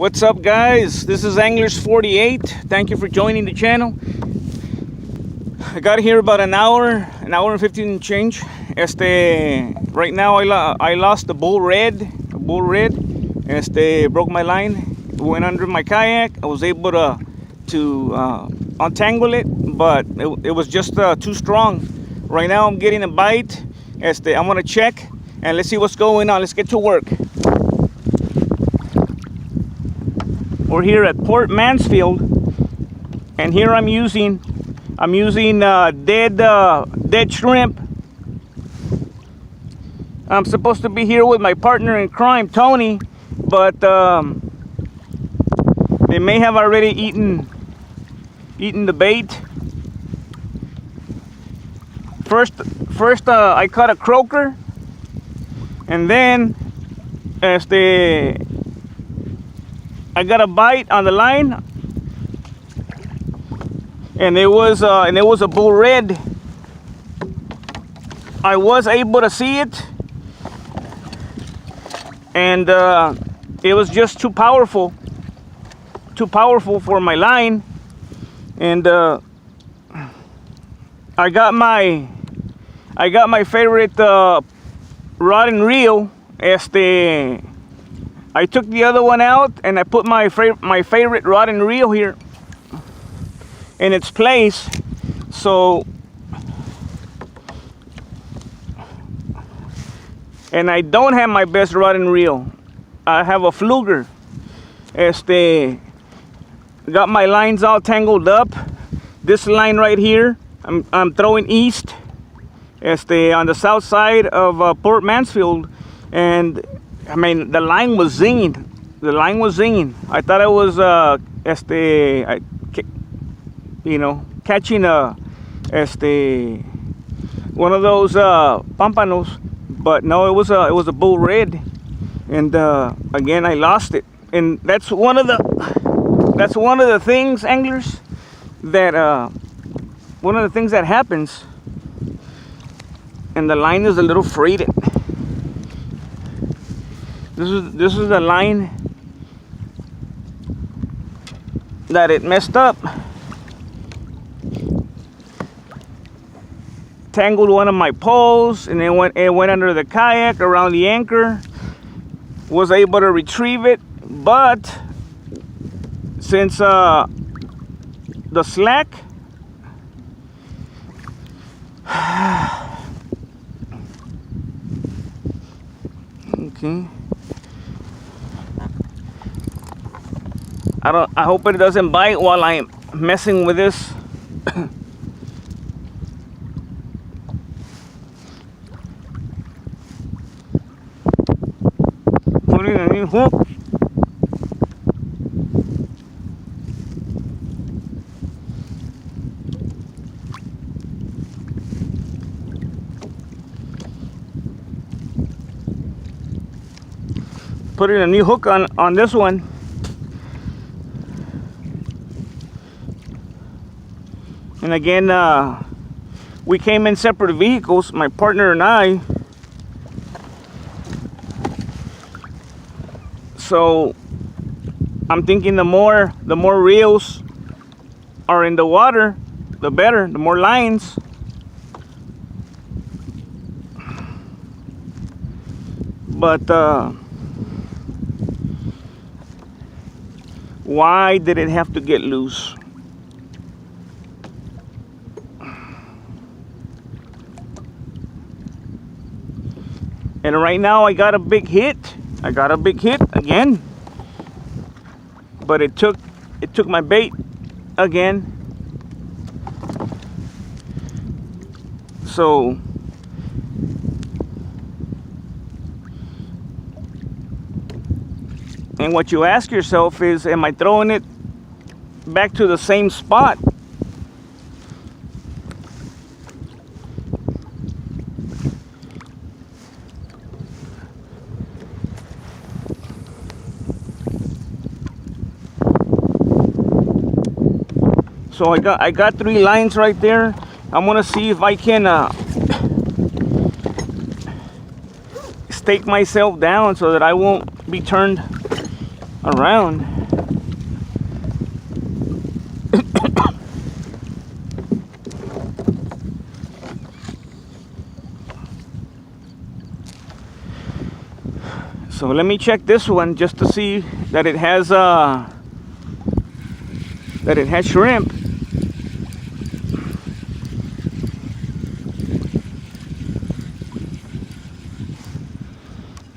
What's up, guys? This is Anglers48. Thank you for joining the channel. I got here about an hour and 15 and change. Right now I lost the bull red. Broke my line. It went under my kayak. I was able to untangle it, but it was just too strong. Right now I'm getting a bite. I'm gonna check and let's see what's going on. Let's get to work. We're here at Port Mansfield, and here I'm using dead shrimp. I'm supposed to be here with my partner in crime, Tony, but they may have already eaten the bait. First, I caught a croaker, and then I got a bite on the line, and it was a bull red. I was able to see it, and it was just too powerful for my line. And I got my favorite rod and reel. I took the other one out and I put my favorite rod and reel here in its place. So, and I don't have my best rod and reel. I have a fluger. Got my lines all tangled up. This line right here, I'm throwing east, on the south side of Port Mansfield, and I mean, the line was zinging. I thought it was, catching one of those pampanos, but no, it was a bull red, and again I lost it. And that's one of the things, anglers, that one of the things that happens, and the line is a little frayed. This is the line that it messed up. Tangled one of my poles, and it went under the kayak around the anchor. Was able to retrieve it, but since the slack okay, I hope it doesn't bite while I'm messing with this. Put in a new hook. Put in a new hook on this one. And again, we came in separate vehicles, my partner and I. So I'm thinking the more reels are in the water, the better, the more lines. But why did it have to get loose? And right now I got a big hit. Again. But it took my bait again. So and what you ask yourself is, am I throwing it back to the same spot? So I got 3 lines right there. I'm gonna see if I can stake myself down so that I won't be turned around. So let me check this one just to see that it has shrimp.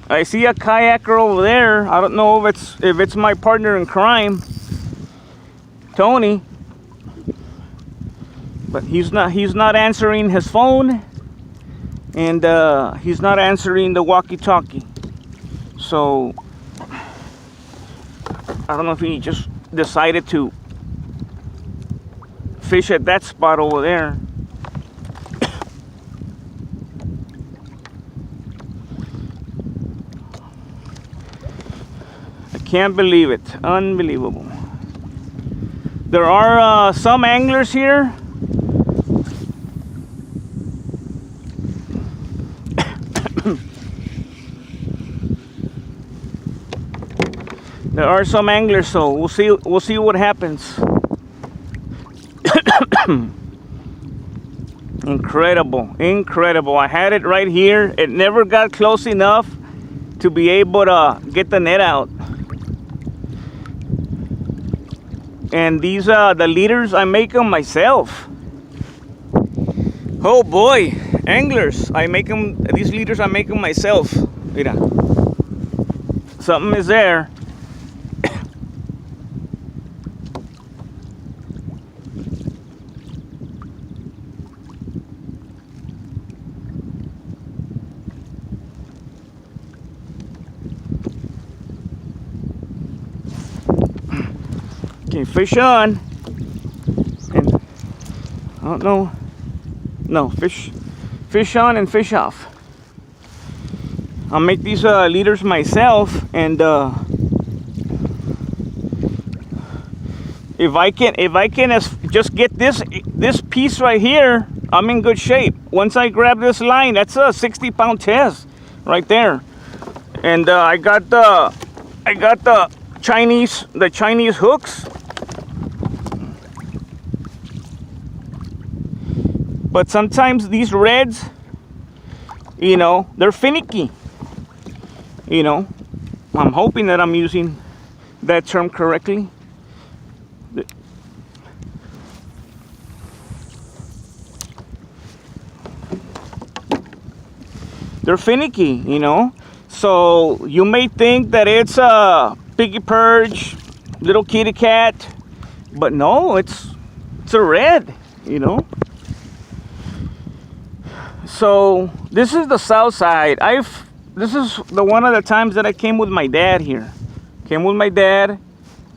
I see a kayaker over there. I don't know if it's my partner in crime, Tony, but he's not answering his phone, and he's not answering the walkie-talkie. So I don't know if he just decided to fish at that spot over there. I can't believe it. Unbelievable. There are some anglers here there are some anglers, so we'll see what happens. Incredible. I had it right here. It never got close enough to be able to get the net out. And these the leaders, I make them myself. Oh boy, anglers, these leaders I make them myself. Mira. Something is there. Okay, fish on, and I don't know. No, fish on and fish off. I'll make these leaders myself, and if I can just get this piece right here, I'm in good shape. Once I grab this line, that's a 60-pound test right there, and I got the Chinese hooks. But sometimes these reds, they're finicky. I'm hoping that I'm using that term correctly. They're finicky, So you may think that it's a piggy perch, little kitty cat, but no, it's a red, So this is the south side. This is one of the times that I came with my dad here. Came with my dad.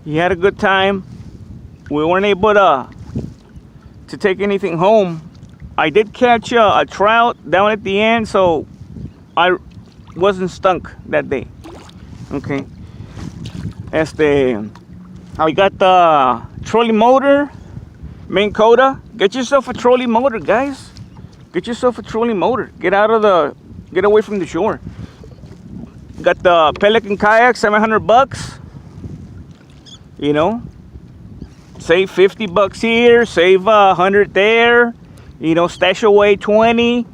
He had a good time. We weren't able to take anything home. I did catch a trout down at the end, so I wasn't stunk that day. Okay. I got the trolley motor, main coda. Get yourself a trolley motor, guys. Get yourself a trolley motor. Get away from the shore. Got the Pelican kayak, $700. Save $50 here, save 100 there. Stash away 20.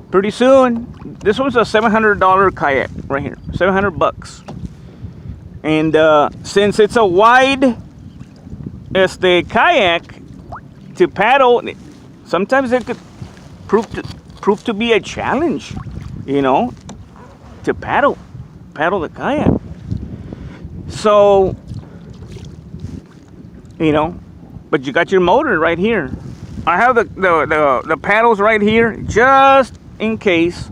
Pretty soon, this one's a $700 kayak right here, $700. And since it's a wide kayak to paddle, sometimes it could prove to be a challenge, to paddle the kayak. So, but you got your motor right here. I have the paddles right here just in case,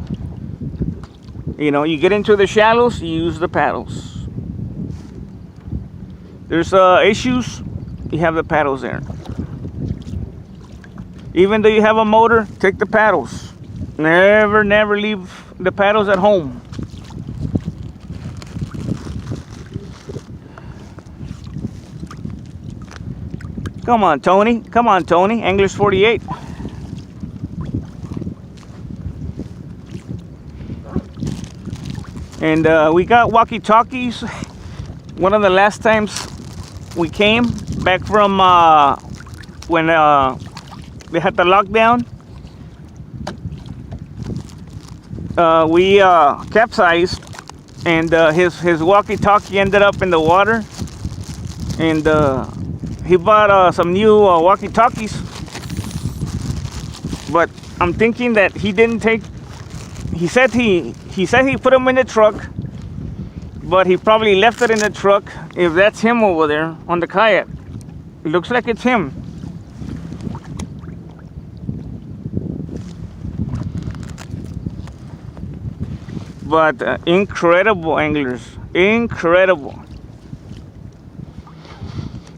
you get into the shallows, you use the paddles. There's issues, you have the paddles there. Even though you have a motor, take the paddles. Never leave the paddles at home. Come on, Tony. Anglers 48. And we got walkie-talkies. one of the last times we came back from when they had the lockdown. We capsized, and his walkie-talkie ended up in the water, and he bought some new walkie-talkies, but I'm thinking that he didn't take. He said he put them in the truck, but he probably left it in the truck. If that's him over there on the kayak, it looks like it's him. But incredible anglers, incredible.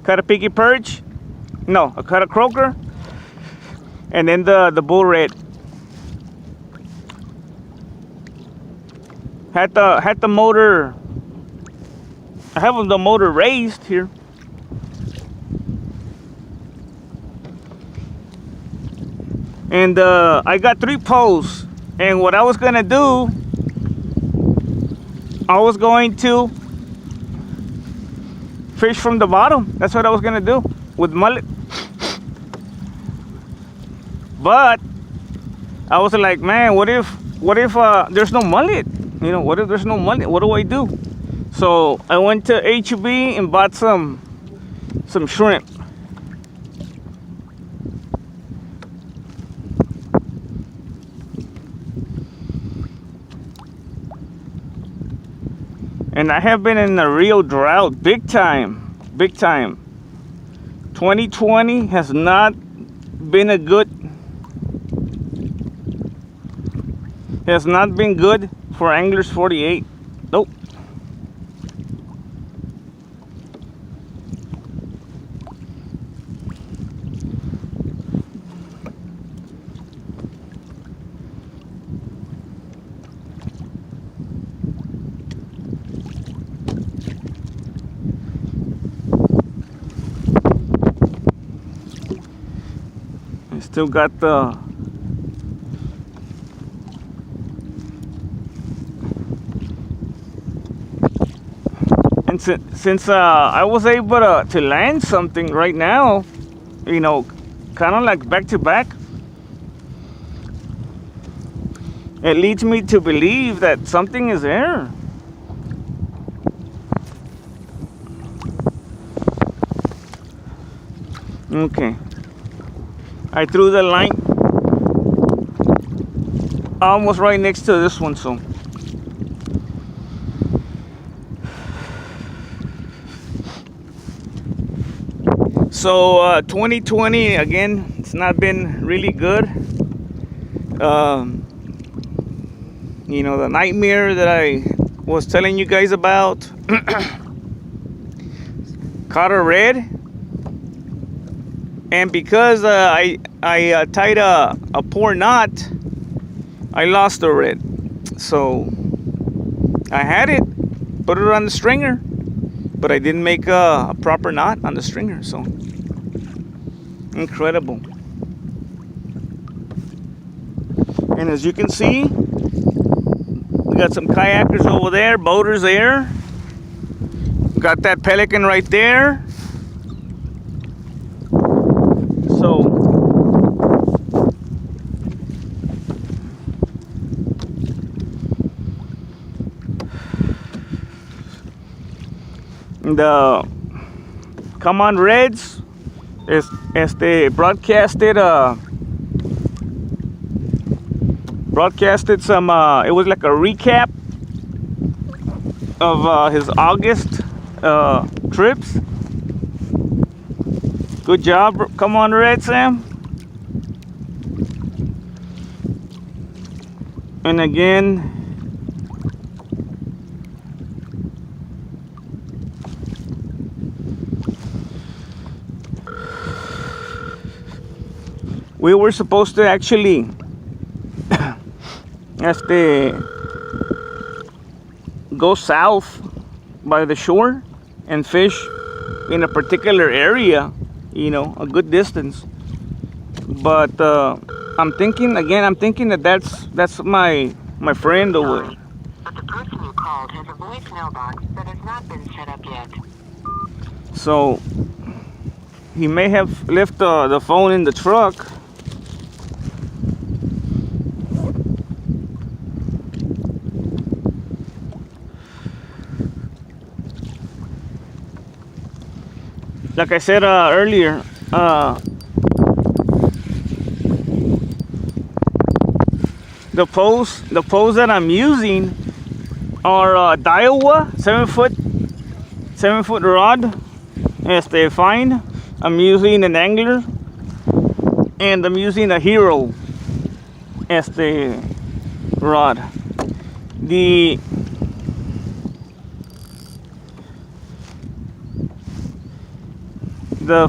Caught a piggy perch, no, I caught a croaker, and then the bull red. Had the motor. I have the motor raised here. And I got 3 poles, and what I was gonna do, I was going to fish from the bottom. That's what I was gonna do with mullet. But I was like, man, what if there's no mullet? You know, what if there's no mullet? What do I do? So I went to H-E-B and bought some shrimp. And I have been in a real drought, big time, big time. 2020 has not been good for Anglers 48. Nope. I still got the since I was able to land something right now, you know, kind of like back to back, it leads me to believe that something is there. Okay, I threw the line almost right next to this one, so So 2020 again, it's not been really good. You know, the nightmare that I was telling you guys about, caught a red, and because I tied a poor knot, I lost the red. So I had it, put it on the stringer, but I didn't make a proper knot on the stringer. So incredible. And as you can see, we got some kayakers over there, boaters there. Got that pelican right there. So the Come On Reds broadcasted some it was like a recap of his August trips. Good job, Come On Red, Sam. And again, we were supposed to actually go south by the shore and fish in a particular area, you know, a good distance. But I'm thinking that that's my friend over there. But the person you called Mansfield has a voicemail box that has not been set up yet. So he may have left the phone in the truck. Like I said earlier, the poles that I'm using are Daiwa 7-foot rod. Fine. I'm using an angler, and I'm using a Hero rod. The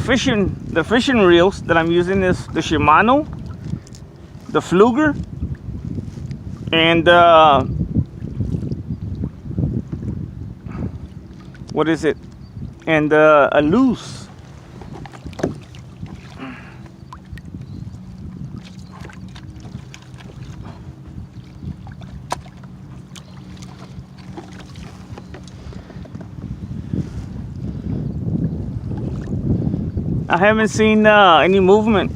fishing reels that I'm using is the Shimano, the Fluger, and what is it? And a loose. I haven't seen any movement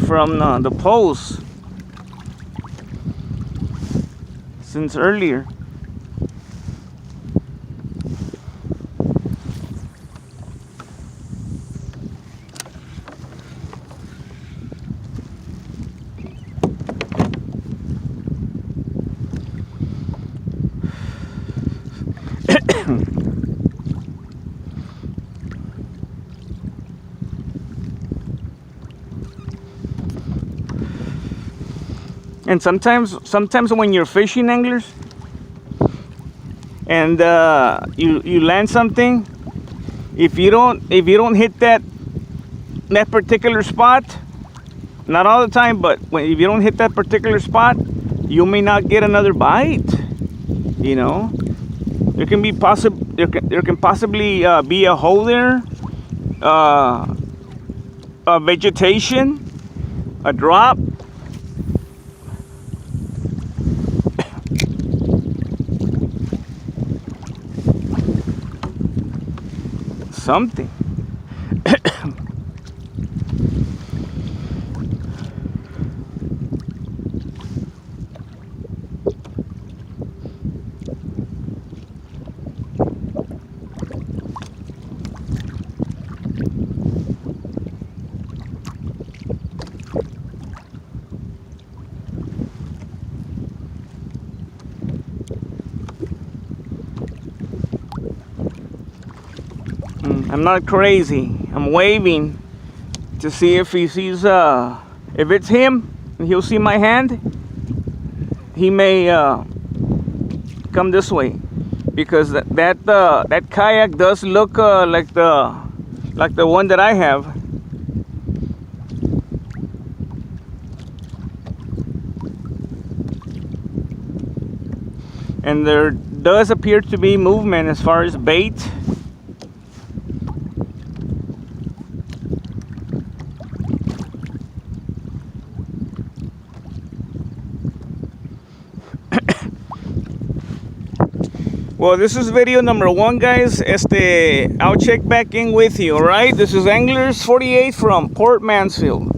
from the poles since earlier. And sometimes when you're fishing, anglers, and you land something, if you don't hit that particular spot, not all the time, but if you don't hit that particular spot, you may not get another bite. You know, there can possibly be a hole there, a vegetation, a drop. Something. I'm not crazy. I'm waving to see if he sees, if it's him, and he'll see my hand. He may come this way, because that kayak does look like the one that I have. And there does appear to be movement as far as bait. Well, this is video number 1, guys. I'll check back in with you, alright? This is Anglers 48 from Port Mansfield.